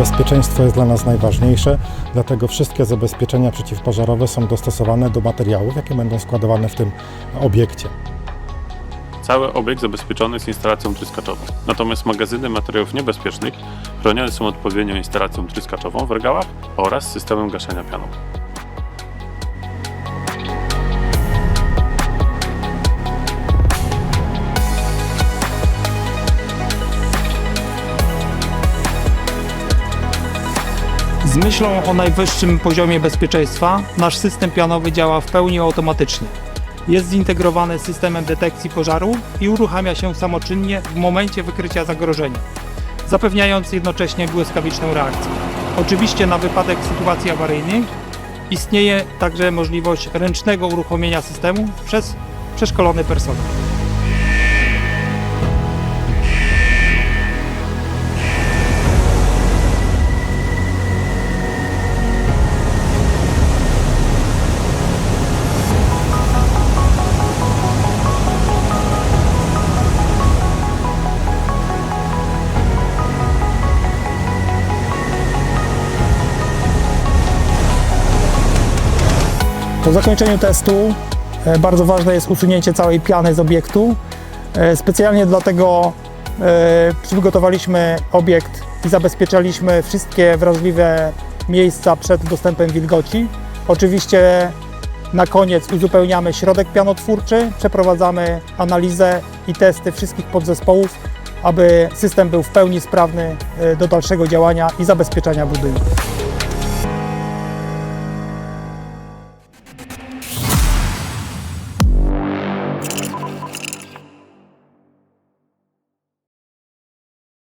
Bezpieczeństwo jest dla nas najważniejsze, dlatego wszystkie zabezpieczenia przeciwpożarowe są dostosowane do materiałów, jakie będą składowane w tym obiekcie. Cały obiekt zabezpieczony jest instalacją tryskaczową, natomiast magazyny materiałów niebezpiecznych chronione są odpowiednią instalacją tryskaczową w regałach oraz systemem gaszenia pianą. Z myślą o najwyższym poziomie bezpieczeństwa nasz system pianowy działa w pełni automatycznie. Jest zintegrowany z systemem detekcji pożaru i uruchamia się samoczynnie w momencie wykrycia zagrożenia, zapewniając jednocześnie błyskawiczną reakcję. Oczywiście na wypadek sytuacji awaryjnych istnieje także możliwość ręcznego uruchomienia systemu przez przeszkolony personel. Po zakończeniu testu bardzo ważne jest usunięcie całej piany z obiektu. Specjalnie dlatego przygotowaliśmy obiekt i zabezpieczaliśmy wszystkie wrażliwe miejsca przed dostępem wilgoci. Oczywiście na koniec uzupełniamy środek pianotwórczy, przeprowadzamy analizę i testy wszystkich podzespołów, aby system był w pełni sprawny do dalszego działania i zabezpieczania budynku.